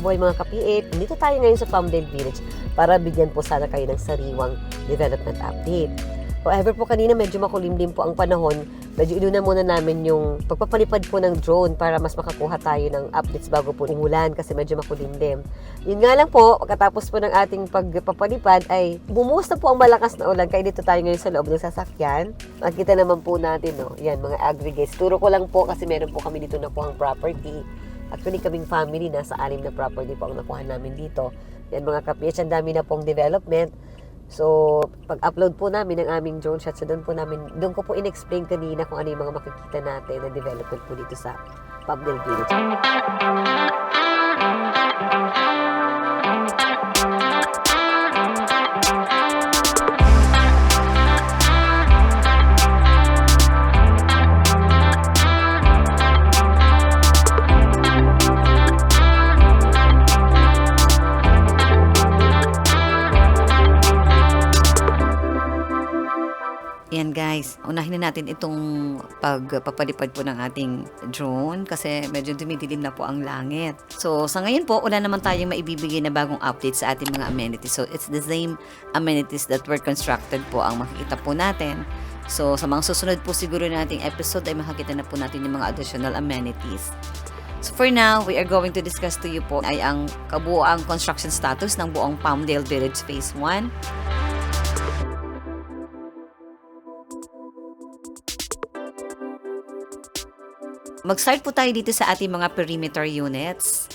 buhay mga ka-PH. Dito tayo ngayon sa Palmdale Village para bigyan po sana kayo ng sariwang development update. However po kanina medyo makulimlim po ang panahon. Medyo inuna muna namin yung pagpapalipad po ng drone para mas makakuha tayo ng updates bago po umulan kasi medyo makulimlim. Yun nga lang po, pagkatapos po ng ating pagpapalipad ay bumuhos na po ang malakas na ulan kaya dito tayo ngayon sa loob ng sasakyan. Makita naman po natin, no? Yan, mga aggregates. Turo ko lang po kasi meron po kami dito nakuhang property. Actually, kaming family, nasa 6 na property po ang nakuha namin dito. Yan mga ka-PH, ang dami na pong development. So, pag-upload po namin ng aming drone shots, so doon ko po in-explain kanina kung ano yung mga makikita natin na development po dito sa Palmdale Village. Ayan guys, unahin na natin itong pagpapalipad po ng ating drone kasi medyo dumidilim na po ang langit. So sa ngayon po, wala naman tayong maibibigay na bagong update sa ating mga amenities. So it's the same amenities that were constructed po ang makikita po natin. So sa mga susunod po siguro nating episode ay makikita na po natin yung mga additional amenities. So for now, we are going to discuss to you po ay ang kabuoang construction status ng buong Palmdale Village Phase 1. Mag-start po tayo dito sa ating mga perimeter units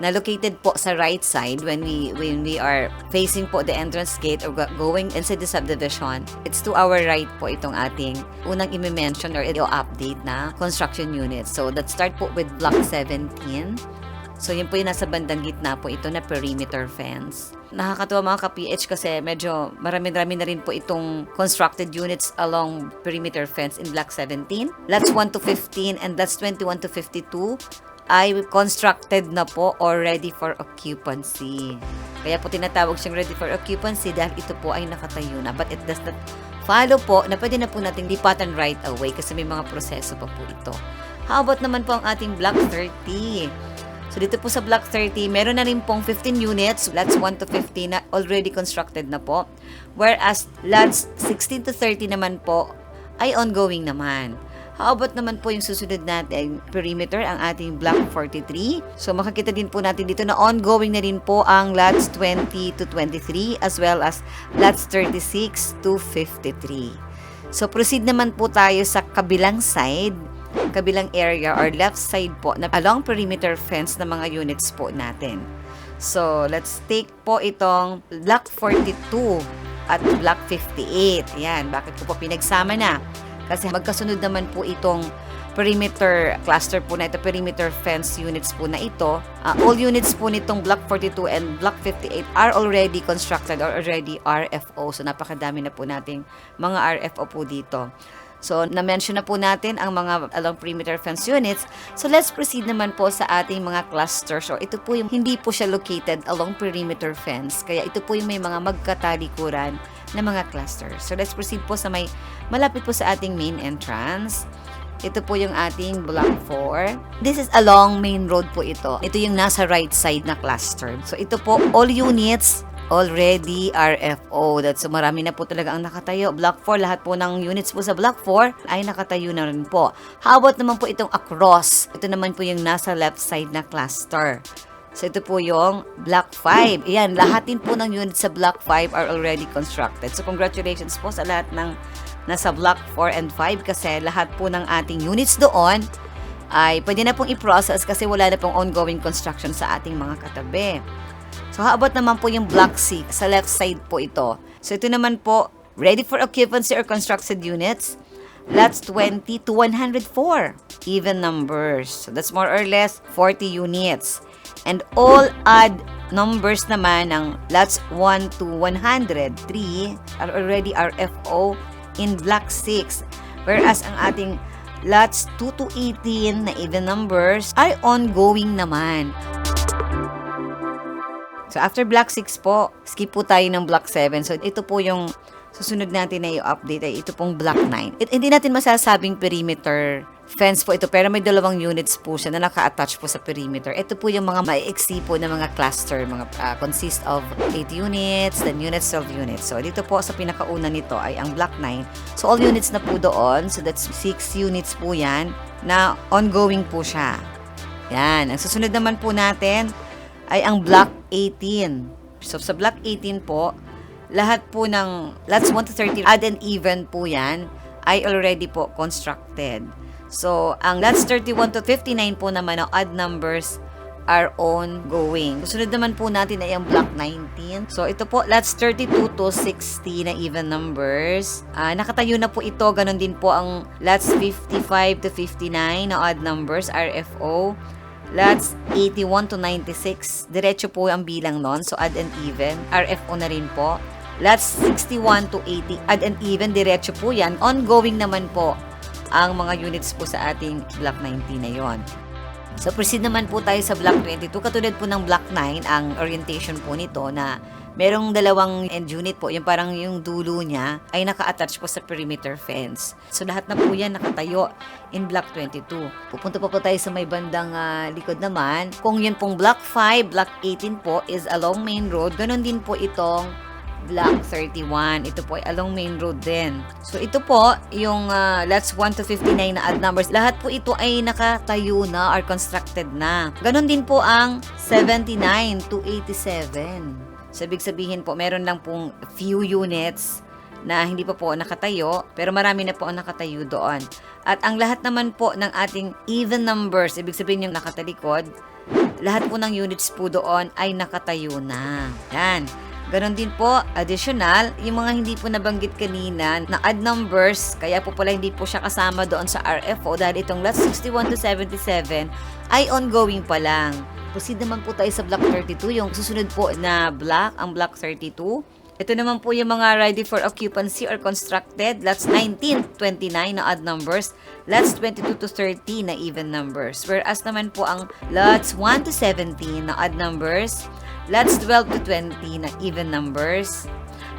na located po sa right side when we are facing po the entrance gate or going inside the subdivision. It's to our right po itong ating unang i-mention or i-update na construction units. So, let's start po with block 17. So, yun po yung nasa bandang gitna po ito na perimeter fence. Nakakatuwa mga ka-PH kasi medyo marami-rami na rin po itong constructed units along perimeter fence in block 17. Lots 1 to 15 and lots 21 to 52 ay constructed na po or ready for occupancy. Kaya po tinatawag siyang ready for occupancy dahil ito po ay nakatayo na. But it does not follow po na pwede na po natin lipatan right away kasi may mga proseso pa po ito. How about naman po ang ating block 30? So, dito po sa block 30, meron na rin pong 15 units, lots 1 to 15 na already constructed na po. Whereas, lots 16 to 30 naman po ay ongoing naman. How about naman po yung susunod natin perimeter, ang ating block 43. So, makikita din po natin dito na ongoing na rin po ang lots 20 to 23 as well as lots 36 to 53. So, proceed naman po tayo sa kabilang side, kabilang area or left side po na along perimeter fence na mga units po natin. So, let's take po itong block 42 at block 58. Yan, bakit ko po pinagsama na? Kasi magkasunod naman po itong perimeter cluster po na ito, perimeter fence units po na ito. All units po nitong block 42 and block 58 are already constructed or already RFO. So, napakadami na po nating mga RFO po dito. So, na-mention na po natin ang mga along perimeter fence units. So, let's proceed naman po sa ating mga clusters. So, ito po yung hindi po siya located along perimeter fence. Kaya ito po yung may mga magkatalikuran na mga clusters. So, let's proceed po sa may malapit po sa ating main entrance. Ito po yung ating block 4. This is along main road po ito. Ito yung nasa right side na cluster. So, ito po, all units already RFO. So, marami na po talaga ang nakatayo. Block 4, lahat po ng units po sa Block 4 ay nakatayo na rin po. How about naman po itong across? Ito naman po yung nasa left side na cluster. So, ito po yung Block 5. Ayan, lahat din po ng units sa Block 5 are already constructed. So, congratulations po sa lahat ng nasa Block 4 and 5 kasi lahat po ng ating units doon ay pwede na pong i-process kasi wala na pong ongoing construction sa ating mga katabi. So, how about naman po yung block 6? Sa left side po ito. So, ito naman po, ready for occupancy or constructed units. Lots 20 to 104. Even numbers. So, that's more or less 40 units. And all odd numbers naman ng lots 1 to 103 are already RFO in block 6. Whereas ang ating lots 2 to 18 na even numbers ay ongoing naman. So, after block 6 po, skip po tayo ng block 7. So, ito po yung susunod natin na i-update ay ito pong block 9. Hindi natin masasabing perimeter fence po ito, pero may 2 units po siya na naka-attach po sa perimeter. Ito po yung mga maiiksi po na mga cluster, mga consist of 8 units, 10 units, 12 units. So, dito po sa pinakauna nito ay ang Block 9. So, all units na po doon. So, that's 6 units po yan na ongoing po siya. Yan. Ang susunod naman po natin ay ang Block 18. So, sa Block 18 po, lahat po ng lots 1 to 30, odd and even po yan, ay already po constructed. So, ang lots 31 to 59 po naman ng odd numbers are ongoing. Susunod naman po natin ay ang Block 19. So, ito po, lots 32 to 60 na even numbers. Nakatayo na po ito. Ganon din po ang lots 55 to 59 na odd numbers, RFO. Lots 81 to 96. Diretso po ang bilang nun. So, odd and even. RFO na rin po. Lots 61 to 80. Odd and even. Diretso po yan. Ongoing naman po ang mga units po sa ating Block 19 na yon. So, proceed naman po tayo sa Block 22. Katulad po ng Block 9, ang orientation po nito na merong 2 end unit po. Yung parang yung dulo niya ay naka-attach po sa perimeter fence. So, lahat na po yan nakatayo in Block 22. Pupunta pa po tayo sa may bandang likod naman. Kung yun pong Block 5, Block 18 po is along main road. Ganon din po itong Block 31. Ito po ay along main road din. So, ito po, yung lots 1 to 59 na odd numbers. Lahat po ito ay nakatayo na or constructed na. Ganon din po ang 79 to 87. So, ibig sabihin po, meron lang pong few units na hindi pa po nakatayo, pero marami na po ang nakatayo doon. At ang lahat naman po ng ating even numbers, ibig sabihin yung nakatalikod, lahat po ng units po doon ay nakatayo na. Yan. Ganon din po, additional, yung mga hindi po nabanggit kanina na odd numbers, kaya po pala hindi po siya kasama doon sa RFO dahil itong lots 61 to 77 ay ongoing pa lang. Proceed naman po tayo sa Block 32, yung susunod po na block, ang Block 32. Ito naman po yung mga ready for occupancy or constructed, lots 19 to 29 na odd numbers, lots 22 to 30 na even numbers. Whereas naman po ang lots 1 to 17 na odd numbers, lots 12 to 20 na even numbers,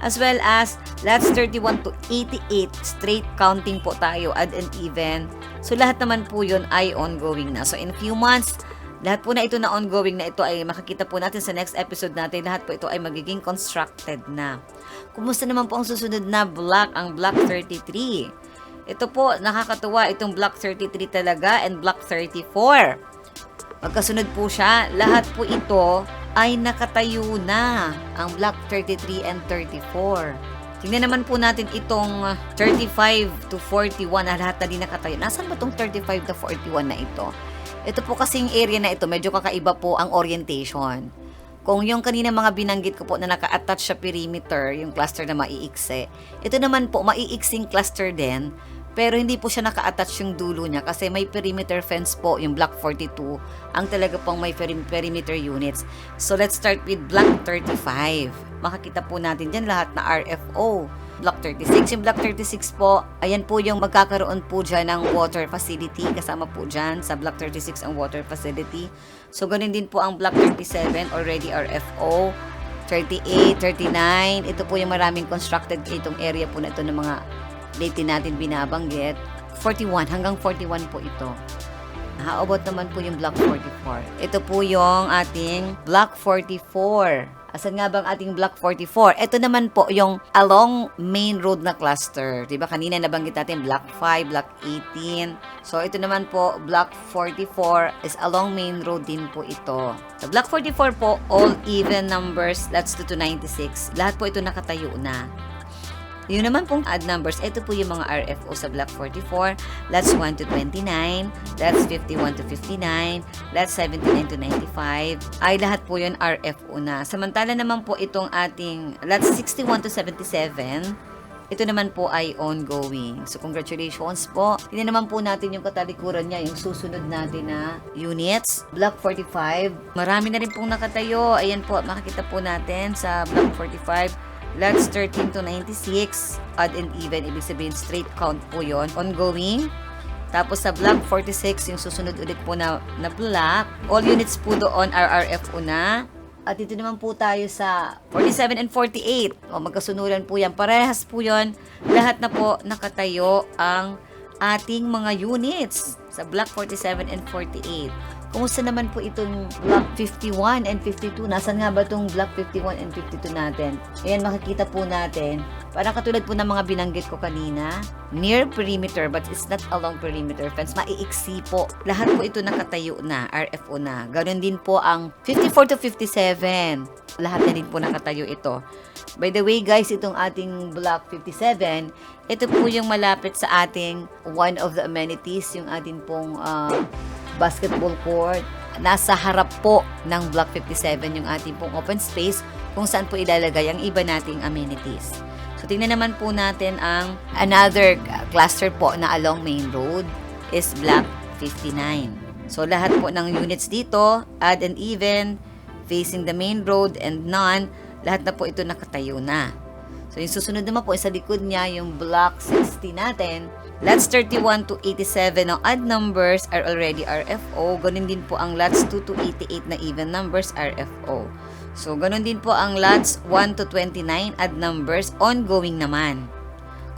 as well as lots 31 to 88 straight counting po tayo, odd and even. So lahat naman po yun ay ongoing na. So in a few months, lahat po na ito na ongoing na ito ay makikita po natin sa next episode natin. Lahat po ito ay magiging constructed na. Kumusta naman po ang susunod na block, ang Block 33? Ito po, nakakatuwa itong Block 33 talaga and Block 34. Magkasunod po siya, lahat po ito ay nakatayo na, ang Block 33 and 34. Tingnan naman po natin itong 35 to 41 na lahat na din nakatayo. Nasaan ba itong 35 to 41 na ito? Ito po kasing area na ito, medyo kakaiba po ang orientation. Kung yung kanina mga binanggit ko po na naka-attach sa perimeter, yung cluster na maiiksi, ito naman po, maiiksing cluster din, pero hindi po siya naka-attach yung dulo niya kasi may perimeter fence po, yung Block 42, ang talaga pong may perimeter units. So, let's start with Block 35. Makakita po natin dyan lahat na RFO. Block 36. Yung Block 36 po, ayan po yung magkakaroon po dyan ng water facility. Kasama po dyan sa Block 36 ang water facility. So, ganun din po ang Block 37, already RFO. 38, 39. Ito po yung maraming constructed itong area po na ito ng mga lately natin binabanggit. 41, hanggang 41 po ito. How about naman po yung Block 44? Ito po yung ating Block 44. Asan nga bang ating Block 44? Ito naman po yung along main road na cluster. Diba kanina nabanggit natin Block 5, Block 18. So ito naman po, Block 44 is along main road din po ito. Sa Block 44 po, all even numbers, that's 2 to 96. Lahat po ito nakatayo na. Yun naman pong odd numbers, ito po yung mga RFO sa Block 44, lots 1 to 29, lots 51 to 59, lots 79 to 95, ay lahat po yun RFO na. Samantala naman po itong ating lots 61 to 77, ito naman po ay ongoing. So, congratulations po. Tingnan naman po natin yung katalikuran niya, yung susunod natin na units. Block 45, marami na rin pong nakatayo. Ayan po, makikita po natin sa Block 45, lots 13 to 96, odd and even, ibig sabihin straight count po yon, ongoing. Tapos sa Block 46, yung susunod ulit po na block, all units po doon are RFO na. At dito naman po tayo sa 47 and 48. O, magkasunuran po yan. Parehas po yon. Lahat na po nakatayo ang ating mga units sa Block 47 and 48. Kumusta naman po itong Block 51 and 52? Nasaan nga ba itong Block 51 and 52 natin? Ayan, makikita po natin. Parang katulad po ng mga binanggit ko kanina. Near perimeter, but it's not along perimeter fence. Maiiksi po. Lahat po ito nakatayo na, RFO na. Ganon din po ang 54 to 57. Lahat na din po nakatayo ito. By the way guys, itong ating Block 57, ito po yung malapit sa ating one of the amenities, yung ating pong basketball court. Nasa harap po ng Block 57 yung ating pong open space kung saan po ilalagay ang iba nating amenities. So tingnan naman po natin ang another cluster po na along main road is Block 59. So lahat po ng units dito, odd and even, facing the main road and none, lahat na po ito nakatayo na. So yung susunod naman po sa likod niya yung Block 60 natin. Lots 31 to 87 ng odd numbers are already RFO. Ganun din po ang lots 2 to 88 na even numbers RFO. So ganun din po ang lots 1 to 29 odd numbers ongoing naman.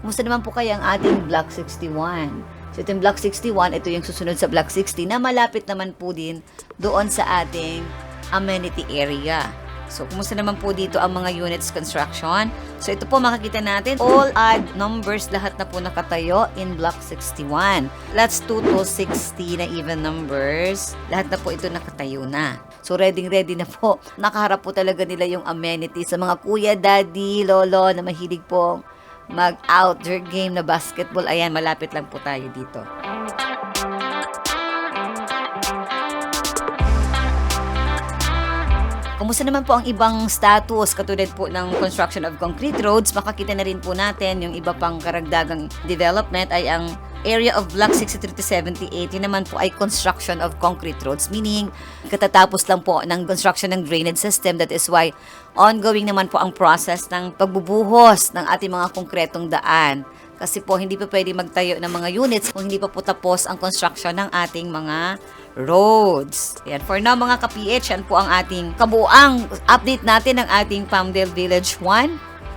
Kumusta naman po kaya ang ating Block 61? So itong Block 61, ito yung susunod sa Block 60 na malapit naman po din doon sa ating amenity area. So, kumusta naman po dito ang mga units construction? So, ito po makikita natin, all odd numbers, lahat na po nakatayo in Block 61. Lots 2 to 60 na even numbers, lahat na po ito nakatayo na. So, ready na po. Nakaharap po talaga nila yung amenities sa mga kuya, daddy, lolo na mahilig po mag-outdoor game na basketball. Ayan, malapit lang po tayo dito. Kumusta naman po ang ibang status katulad po ng construction of concrete roads? Makakita na rin po natin yung iba pang karagdagang development ay ang area of Block 63 to 78. Yun naman po ay construction of concrete roads, meaning katatapos lang po ng construction ng drainage system. That is why ongoing naman po ang process ng pagbubuhos ng ating mga konkretong daan. Kasi po hindi pa pwede magtayo ng mga units kung hindi pa po tapos ang construction ng ating mga roads. Yan. For now mga ka-PH, yan po ang ating kabuang update natin ng ating Palmdale Village 1.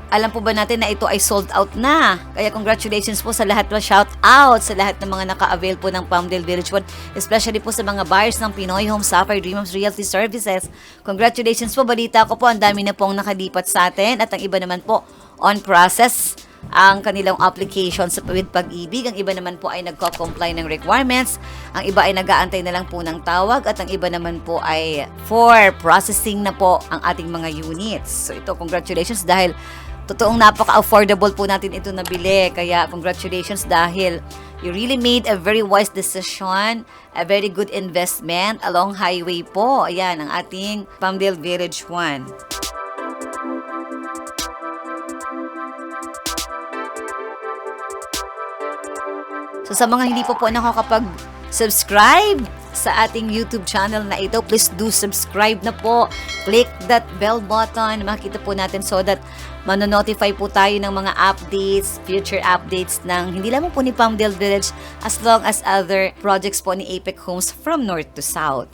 Alam po ba natin na ito ay sold out na? Kaya congratulations po sa lahat ng shout out sa lahat ng mga naka-avail po ng Palmdale Village 1, especially po sa mga buyers ng Pinoy Home Sapphire Dream Homes Realty Services. Congratulations po, balita ko po ang dami na pong nakalipat sa atin at ang iba naman po on process ang kanilang application sa with Pag-ibig. Ang iba naman po ay nagko-comply ng requirements. Ang iba ay nag-aantay na lang po ng tawag at ang iba naman po ay for processing na po ang ating mga units. So ito, congratulations dahil totoong napaka-affordable po natin ito nabili. Kaya congratulations dahil you really made a very wise decision, a very good investment along highway po. Ayan, ang ating Palmdale Village 1. So sa mga hindi po nakakapag-subscribe sa ating YouTube channel na ito, please do subscribe na po. Click that bell button, makita po natin so that manonotify po tayo ng mga updates, future updates ng hindi lamang po ni Palmdale Village as long as other projects po ni Apex Homes from north to south.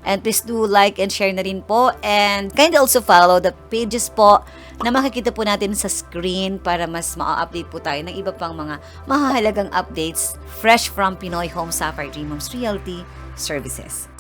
And please do like and share na rin po. And kindly also follow the pages po na makikita po natin sa screen para mas ma-update po tayo ng iba pang mga mahahalagang updates fresh from Pinoy Home Sapphire Dream Homes Realty Services.